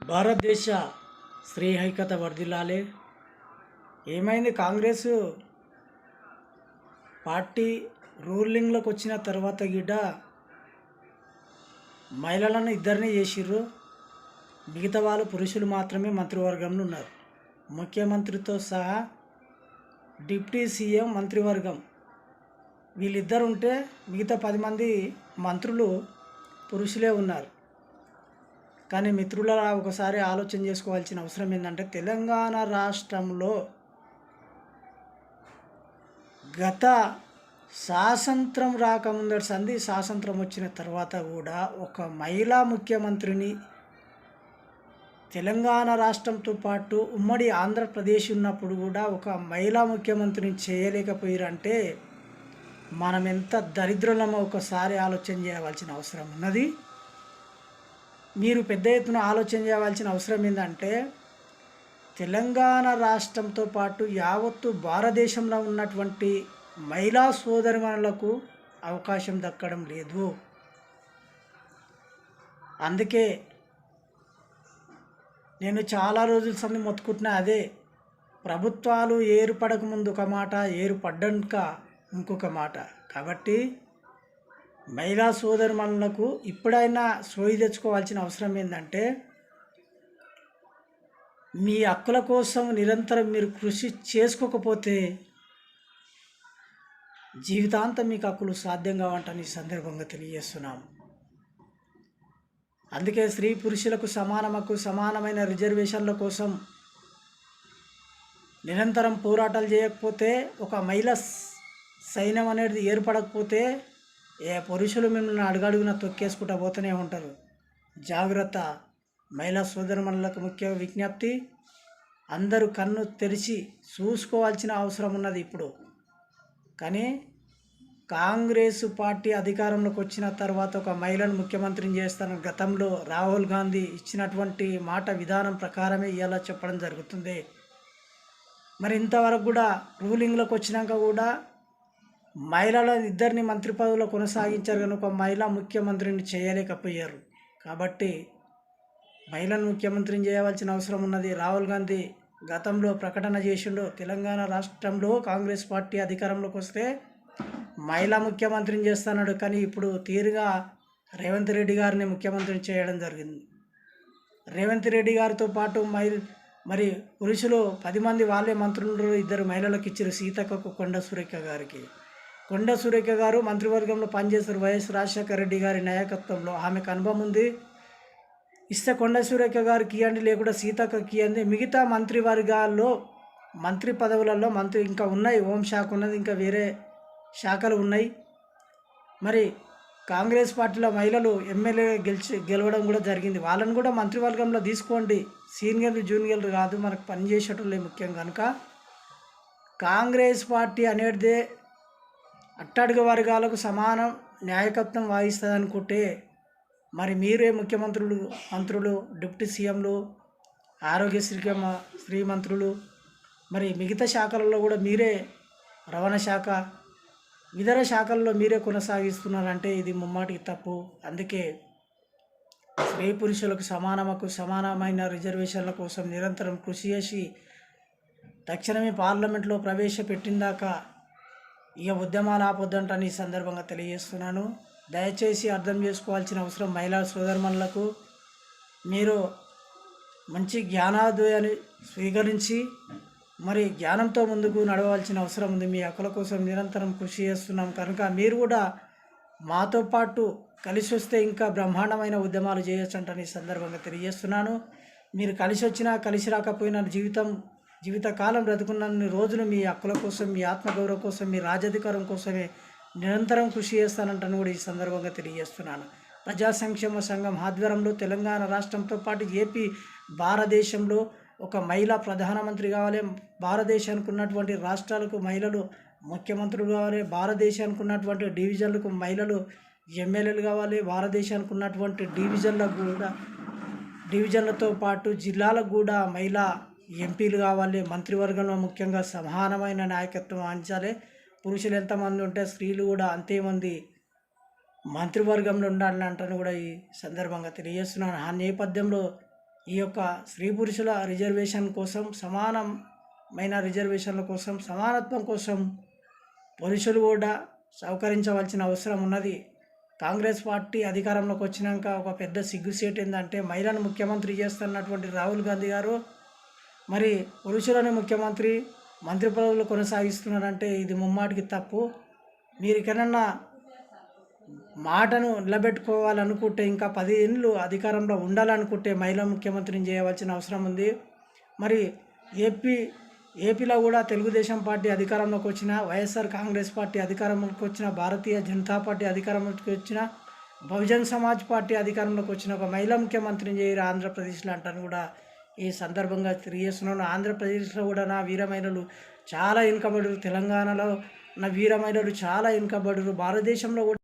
భారతదేశ స్త్రీ ఐక్యత వర్ధిల్లాలి. ఏమైంది? కాంగ్రెస్ పార్టీ రూలింగ్లోకి వచ్చిన తర్వాత గిడ్డ మహిళలను ఇద్దరిని చేసిర్రు. మిగతా వాళ్ళు పురుషులు మాత్రమే మంత్రివర్గంలో ఉన్నారు. ముఖ్యమంత్రితో సహా డిప్యూటీ సీఎం మంత్రివర్గం వీళ్ళిద్దరు ఉంటే మిగతా 10 మంది మంత్రులు పురుషులే ఉన్నారు. కానీ మిత్రులారా, ఒకసారి ఆలోచన చేసుకోవాల్సిన అవసరం ఏంటంటే, తెలంగాణ రాష్ట్రంలో గత స్వాతంత్రం రాకముందటి సంధి స్వాతంత్రం వచ్చిన తర్వాత కూడా ఒక మహిళా ముఖ్యమంత్రిని తెలంగాణ రాష్ట్రంతో పాటు ఉమ్మడి ఆంధ్రప్రదేశ్ ఉన్నప్పుడు కూడా ఒక మహిళా ముఖ్యమంత్రిని చేయలేకపోయారంటే మనం ఎంత దరిద్రులమో ఒకసారి ఆలోచన చేయవలసిన అవసరం ఉన్నది. మీరు పెద్ద ఎత్తున ఆలోచన చేయవలసిన అవసరం ఏంటంటే, తెలంగాణ రాష్ట్రంతో పాటు యావత్తు భారతదేశంలో ఉన్నటువంటి మహిళా సోదరిమణులకు అవకాశం దక్కడం లేదు. అందుకే నేను చాలా రోజుల సంది మొత్తుకుంటున్నా అదే, ప్రభుత్వాలు ఏర్పడక ముందు ఒక మాట, ఏర్పడ్డాక ఇంకొక మాట. కాబట్టి మహిళా సోదరిమణులకు ఇప్పుడైనా సోయి తెచ్చుకోవాల్సిన అవసరం ఏంటంటే, మీ హక్కుల కోసం నిరంతరం మీరు కృషి చేసుకోకపోతే జీవితాంతం మీకు హక్కులు సాధ్యం కావంటని ఈ సందర్భంగా తెలియజేస్తున్నాం. అందుకే స్త్రీ పురుషులకు సమాన హక్కు, సమానమైన రిజర్వేషన్ల కోసం నిరంతరం పోరాటాలు చేయకపోతే, ఒక మహిళా సైన్యం అనేది ఏర్పడకపోతే ఏ పురుషులు మిమ్మల్ని అడుగడుగున తొక్కేసుకుంటూ పోతూనే ఉంటారు. జాగ్రత్త. మహిళా సోదరిమణులకు ముఖ్య విజ్ఞప్తి, అందరూ కన్ను తెరిచి చూసుకోవాల్సిన అవసరం ఉన్నది ఇప్పుడు. కానీ కాంగ్రెస్ పార్టీ అధికారంలోకి వచ్చిన తర్వాత ఒక మహిళను ముఖ్యమంత్రిని చేస్తానని గతంలో రాహుల్ గాంధీ ఇచ్చినటువంటి మాట విధానం ప్రకారమే ఇలా చెప్పడం జరుగుతుంది. మరి ఇంతవరకు కూడా రూలింగ్లోకి వచ్చినాక కూడా మహిళల ఇద్దరిని మంత్రి పదవిలో కొనసాగించారు, కనుక ఒక మహిళా ముఖ్యమంత్రిని చేయలేకపోయారు. కాబట్టి మహిళను ముఖ్యమంత్రిని చేయవలసిన అవసరం ఉన్నది. రాహుల్ గాంధీ గతంలో ప్రకటన చేసిండు, తెలంగాణ రాష్ట్రంలో కాంగ్రెస్ పార్టీ అధికారంలోకి వస్తే మహిళా ముఖ్యమంత్రిని చేస్తున్నాడు. కానీ ఇప్పుడు తీరుగా రేవంత్ రెడ్డి గారిని ముఖ్యమంత్రిని చేయడం జరిగింది. రేవంత్ రెడ్డి గారితో పాటు మరి పురుషులు 10 మంది వాళ్ళే మంత్రులు, 2 మహిళలకు ఇచ్చారు. సీతక్కకు, కొండ సురేఖ గారికి. కొండ సురేఖ గారు మంత్రివర్గంలో పనిచేస్తారు వైఎస్ రాజశేఖర రెడ్డి గారి నాయకత్వంలో. ఆమెకు అనుభవం ఉంది. ఇస్తే కొండ సురేఖ గారికి ఇవ్వండి, లేకుండా సీతక్కకి ఇవ్వండి. మిగతా మంత్రివర్గాల్లో మంత్రి పదవులలో ఇంకా ఉన్నాయి. హోంశాఖ ఉన్నది, ఇంకా వేరే శాఖలు ఉన్నాయి. మరి కాంగ్రెస్ పార్టీలో మహిళలు ఎమ్మెల్యే గెలవడం కూడా జరిగింది. వాళ్ళని కూడా మంత్రివర్గంలో తీసుకోండి. సీనియర్లు జూనియర్లు కాదు, మనకు పనిచేసేటోళ్ళే ముఖ్యం. కనుక కాంగ్రెస్ పార్టీ అనేటిదే అట్టడుగు వర్గాలకు సమానం నాయకత్వం వహిస్తుంది అనుకుంటే, మరి మీరే ముఖ్యమంత్రులు, మంత్రులు, డిప్యూటీ సీఎంలు, ఆరోగ్యశ్రీ మంత్రులు, మరి మిగతా శాఖలలో కూడా మీరే, రవాణా శాఖ, ఇతర శాఖల్లో మీరే కొనసాగిస్తున్నారంటే ఇది ముమ్మాటికి తప్పు. అందుకే స్త్రీ పురుషులకు సమానమకు, సమానమైన రిజర్వేషన్ల కోసం నిరంతరం కృషి చేసి తక్షణమే పార్లమెంట్లో ప్రవేశపెట్టిందాకా ఇక ఉద్యమాలు ఆపొద్దంటని ఈ సందర్భంగా తెలియజేస్తున్నాను. దయచేసి అర్థం చేసుకోవాల్సిన అవసరం మహిళా సోదరుమణులకు, మీరు మంచి జ్ఞానోదయాన్ని స్వీకరించి మరి జ్ఞానంతో ముందుకు నడవలసిన అవసరం ఉంది. మీ హక్కుల కోసం నిరంతరం కృషి చేస్తున్నాం కనుక మీరు కూడా మాతో పాటు కలిసి వస్తే ఇంకా బ్రహ్మాండమైన ఉద్యమాలు చేయొచ్చంటని ఈ సందర్భంగా తెలియజేస్తున్నాను. మీరు కలిసి వచ్చినా కలిసి రాకపోయినా జీవితకాలం బ్రతుకున్న రోజులు మీ హక్కుల కోసం, మీ ఆత్మగౌరవం కోసం, మీ రాజ్యాధికారం కోసమే నిరంతరం కృషి చేస్తానంటని కూడా ఈ సందర్భంగా తెలియజేస్తున్నాను. ప్రజా సంక్షేమ సంఘం ఆధ్వర్యంలో తెలంగాణ రాష్ట్రంతో పాటు ఏపీ, భారతదేశంలో ఒక మహిళా ప్రధానమంత్రి కావాలి. భారతదేశానికి ఉన్నటువంటి రాష్ట్రాలకు మహిళలు ముఖ్యమంత్రులు కావాలి. భారతదేశానికి ఉన్నటువంటి డివిజన్లకు మహిళలు ఎమ్మెల్యేలు కావాలి. భారతదేశానికి ఉన్నటువంటి డివిజన్లతో పాటు జిల్లాలకు కూడా మహిళా ఎంపీలు కావాలి. మంత్రివర్గంలో ముఖ్యంగా సమానమైన నాయకత్వం వహించాలి. పురుషులు ఎంతమంది ఉంటే స్త్రీలు కూడా అంతేమంది మంత్రివర్గంలో ఉండాలని అంటాను కూడా ఈ సందర్భంగా తెలియజేస్తున్నాను. ఆ నేపథ్యంలో ఈ యొక్క స్త్రీ పురుషుల రిజర్వేషన్ కోసం, సమానమైన రిజర్వేషన్ల కోసం, సమానత్వం కోసం పురుషులు కూడా సహకరించవలసిన అవసరం ఉన్నది. కాంగ్రెస్ పార్టీ అధికారంలోకి వచ్చినాక ఒక పెద్ద సిగ్గుసేటు ఏంటంటే, మహిళను ముఖ్యమంత్రి చేస్తున్నటువంటి రాహుల్ గాంధీ గారు మరి పురుషులను ముఖ్యమంత్రి మంత్రి పదవులు కొనసాగిస్తున్నారంటే ఇది ముమ్మాటికి తప్పు. మీరు ఎక్కడన్నా మాటను నిలబెట్టుకోవాలనుకుంటే, ఇంకా 10 ఏళ్ళు అధికారంలో ఉండాలనుకుంటే మహిళా ముఖ్యమంత్రిని చేయవలసిన అవసరం ఉంది. మరి ఏపీలో కూడా తెలుగుదేశం పార్టీ అధికారంలోకి వచ్చిన, వైఎస్ఆర్ కాంగ్రెస్ పార్టీ అధికారంలోకి వచ్చిన, భారతీయ జనతా పార్టీ అధికారంలోకి వచ్చిన, బహుజన్ సమాజ్ పార్టీ అధికారంలోకి వచ్చిన ఒక మహిళా ముఖ్యమంత్రిని చేయరు ఆంధ్రప్రదేశ్లో అంటాను కూడా ఈ సందర్భంగా తెలియజేస్తున్నాను. ఆంధ్రప్రదేశ్లో కూడా నా వీర మహిళలు చాలా వెనుకబడురు, తెలంగాణలో నా వీర మహిళలు చాలా వెనుకబడురు, భారతదేశంలో కూడా